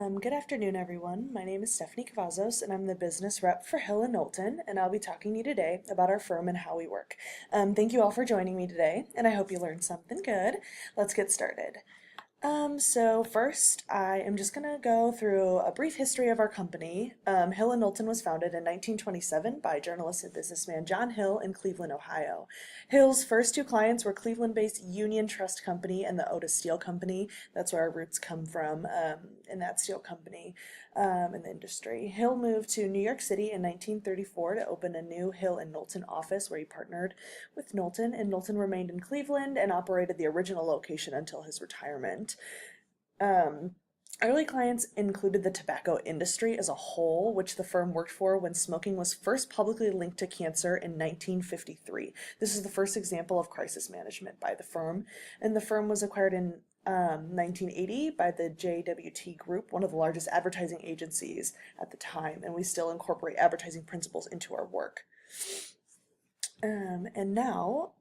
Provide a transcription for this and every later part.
Good afternoon, everyone. My name is Stephanie Cavazos, and I'm the business rep for Hill+Knowlton, and I'll be talking to you today about our firm and how we work. Thank you all for joining me today, and I hope you learned something good. Let's get started. So first, I am just going to go through a brief history of our company. Hill+Knowlton was founded in 1927 by journalist and businessman John Hill in Cleveland, Ohio. Hill's first two clients were Cleveland-based Union Trust Company and the Otis Steel Company. That's where our roots come from, in that steel company, in the industry. Hill moved to New York City in 1934 to open a new Hill+Knowlton office where he partnered with Knowlton, and Knowlton remained in Cleveland and operated the original location until his retirement. Um, Early clients included the tobacco industry as a whole, which the firm worked for when smoking was first publicly linked to cancer in 1953. This is the first example of crisis management by the firm, and the firm was acquired in 1980 by the JWT Group, one of the largest advertising agencies at the time, and we still incorporate advertising principles into our work. And now,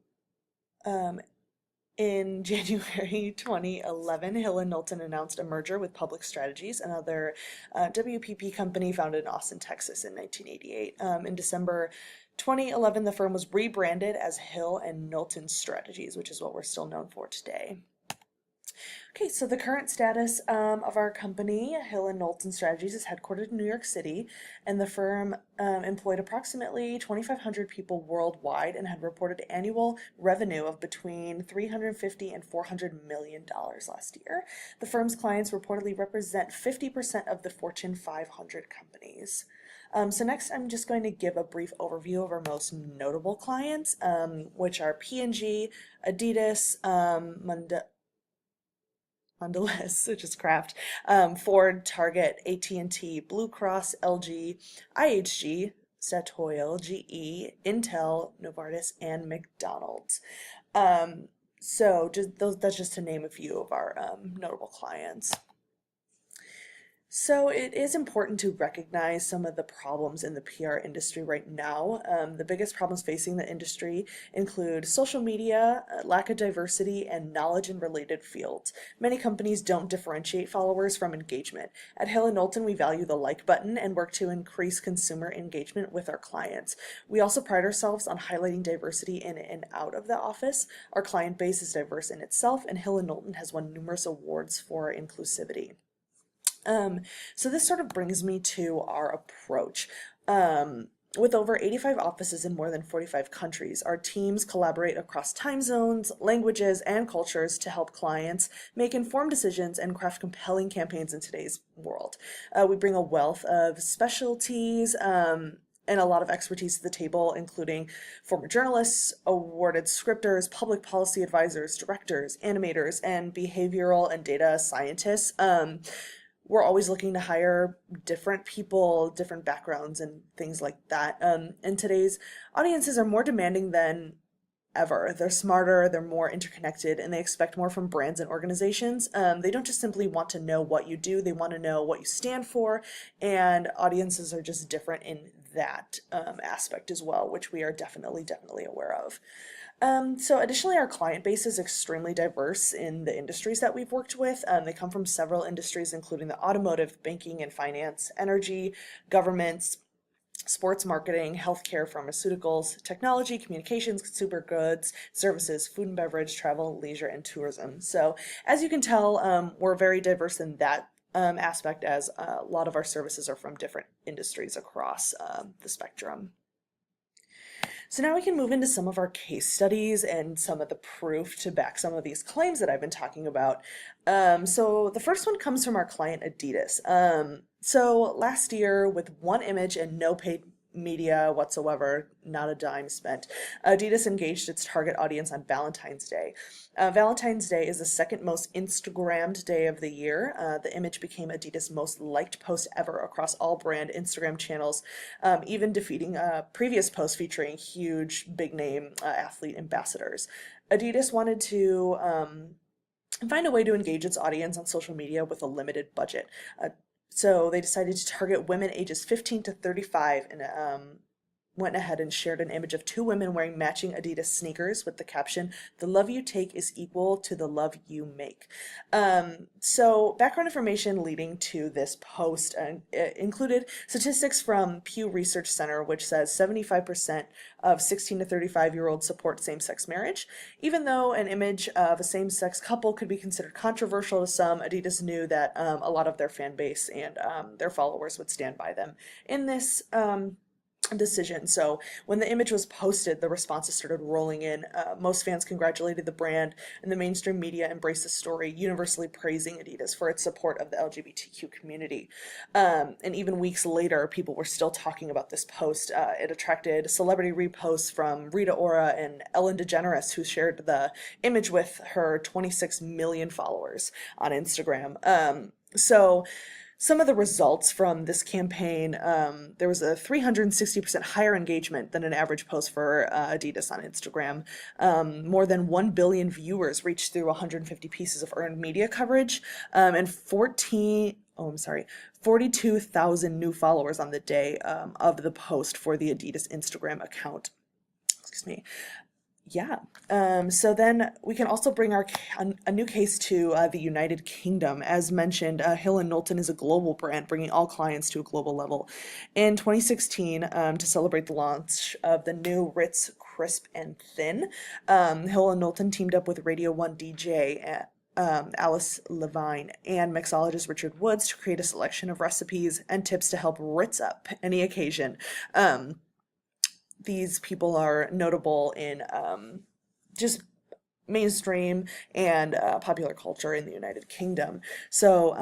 in January 2011, Hill+Knowlton announced a merger with Public Strategies, another WPP company founded in Austin, Texas in 1988. In December 2011, the firm was rebranded as Hill+Knowlton Strategies, which is what we're still known for today. Okay, so the current status of our company, Hill+Knowlton Strategies, is headquartered in New York City, and the firm employed approximately 2,500 people worldwide and had reported annual revenue of between $350 and $400 million last year. The firm's clients reportedly represent 50% of the Fortune 500 companies. So next, I'm just going to give a brief overview of our most notable clients, which are P&G, Adidas, Mondelez, which is Kraft, Ford, Target, AT&T, Blue Cross, LG, IHG, Statoil, GE, Intel, Novartis, and McDonald's. So that's just to name a few of our notable clients. So it is important to recognize some of the problems in the PR industry right now. The biggest problems facing the industry include social media, lack of diversity, and knowledge in related fields. Many companies don't differentiate followers from engagement. At Hill+Knowlton, we value the like button and work to increase consumer engagement with our clients. We also pride ourselves on highlighting diversity in and out of the office. Our client base is diverse in itself, and Hill+Knowlton has won numerous awards for inclusivity. So this sort of brings me to our approach. With over 85 offices in more than 45 countries, our teams collaborate across time zones, languages, and cultures to help clients make informed decisions and craft compelling campaigns in today's world. We bring a wealth of specialties, and a lot of expertise to the table, including former journalists, awarded scripters, public policy advisors, directors, animators, and behavioral and data scientists. We're always looking to hire different people, different backgrounds, and things like that. And today's audiences are more demanding than ever. They're smarter, they're more interconnected, and they expect more from brands and organizations. They don't just simply want to know what you do, they want to know what you stand for, and audiences are just different in that aspect as well, which we are definitely aware of. So additionally, our client base is extremely diverse in the industries that we've worked with. They come from several industries, including the automotive, banking and finance, energy, governments, sports marketing, healthcare, pharmaceuticals, technology, communications, consumer goods, services, food and beverage, travel, leisure, and tourism. So as you can tell, we're very diverse in that aspect, as a lot of our services are from different industries across the spectrum. So now we can move into some of our case studies and some of the proof to back some of these claims that I've been talking about. So the first one comes from our client Adidas. So last year, with one image and no paid media whatsoever, not a dime spent, Adidas engaged its target audience on Valentine's Day. Valentine's Day is the second most Instagrammed day of the year. The image became Adidas' most liked post ever across all brand Instagram channels, even defeating a previous post featuring huge big name athlete ambassadors. Adidas wanted to find a way to engage its audience on social media with a limited budget. So they decided to target women ages 15 to 35 and went ahead and shared an image of two women wearing matching Adidas sneakers with the caption, "The love you take is equal to the love you make." So background information leading to this post included statistics from Pew Research Center, which says 75% of 16 to 35-year-olds support same-sex marriage. Even though an image of a same-sex couple could be considered controversial to some, Adidas knew that a lot of their fan base and their followers would stand by them in this decision. So when the image was posted, the responses started rolling in. Most fans congratulated the brand, and the mainstream media embraced the story, universally praising Adidas for its support of the LGBTQ community. And even weeks later, people were still talking about this post. It attracted celebrity reposts from Rita Ora and Ellen DeGeneres, who shared the image with her 26 million followers on Instagram. So some of the results from this campaign, there was a 360% higher engagement than an average post for Adidas on Instagram. More than 1 billion viewers reached through 150 pieces of earned media coverage, and 42,000 new followers on the day of the post for the Adidas Instagram account. Excuse me. Yeah. So then we can also bring a new case to the United Kingdom. As mentioned, Hill+Knowlton is a global brand, bringing all clients to a global level. In 2016, to celebrate the launch of the new Ritz Crisp and Thin, Hill+Knowlton teamed up with Radio 1 DJ Alice Levine and mixologist Richard Woods to create a selection of recipes and tips to help Ritz up any occasion. These people are notable in just mainstream and popular culture in the United Kingdom. So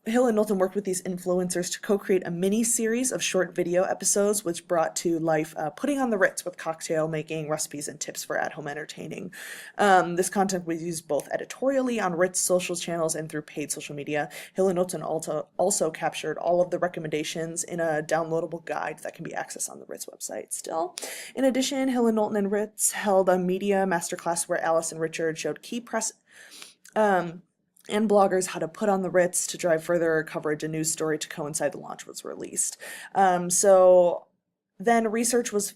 Hill+Knowlton worked with these influencers to co-create a mini-series of short video episodes which brought to life putting on the Ritz with cocktail making, recipes, and tips for at-home entertaining. This content was used both editorially on Ritz social channels and through paid social media. Hill+Knowlton also captured all of the recommendations in a downloadable guide that can be accessed on the Ritz website still. In addition, Hill+Knowlton and Ritz held a media masterclass where Alice and Richard showed key press and bloggers how to put on the Ritz to drive further coverage. A news story to coincide the launch was released. So then research was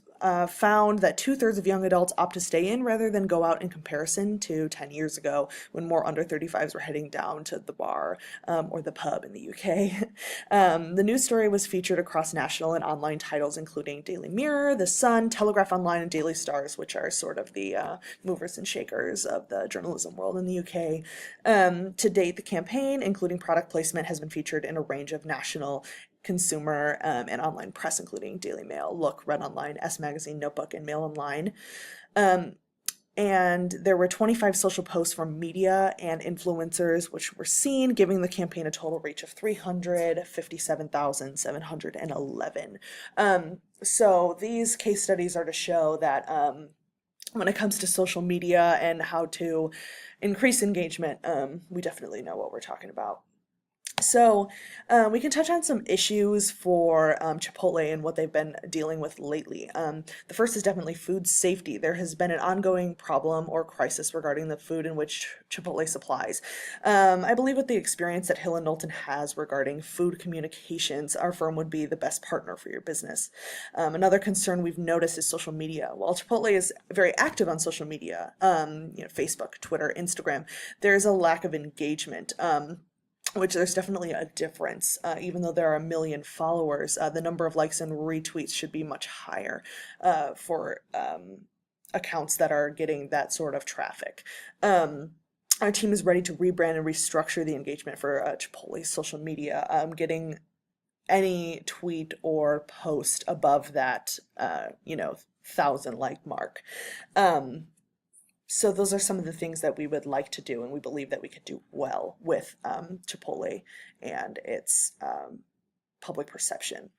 found that 2/3 of young adults opt to stay in rather than go out in comparison to 10 years ago when more under 35s were heading down to the bar or the pub in the UK. The news story was featured across national and online titles including Daily Mirror, The Sun, Telegraph Online, and Daily Stars, which are sort of the movers and shakers of the journalism world in the UK. To date, the campaign, including product placement, has been featured in a range of national consumer and online press, including Daily Mail, Look, Red Online, S Magazine, Notebook, and Mail Online. And there were 25 social posts from media and influencers which were seen, giving the campaign a total reach of 357,711. So these case studies are to show that when it comes to social media and how to increase engagement, we definitely know what we're talking about. So we can touch on some issues for Chipotle and what they've been dealing with lately. The first is definitely food safety. There has been an ongoing problem or crisis regarding the food in which Chipotle supplies. I believe with the experience that Hill+Knowlton has regarding food communications, our firm would be the best partner for your business. Another concern we've noticed is social media. While Chipotle is very active on social media, Facebook, Twitter, Instagram, there's a lack of engagement. Which there's definitely a difference. Even though there are 1 million followers, the number of likes and retweets should be much higher for accounts that are getting that sort of traffic. Our team is ready to rebrand and restructure the engagement for Chipotle's social media, getting any tweet or post above that, 1,000 like mark. So those are some of the things that we would like to do, and we believe that we could do well with Chipotle and its public perception.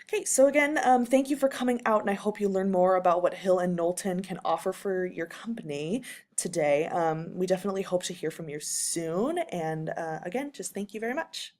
Okay, so again, thank you for coming out, and I hope you learn more about what Hill+Knowlton can offer for your company today. We definitely hope to hear from you soon, and again, just thank you very much.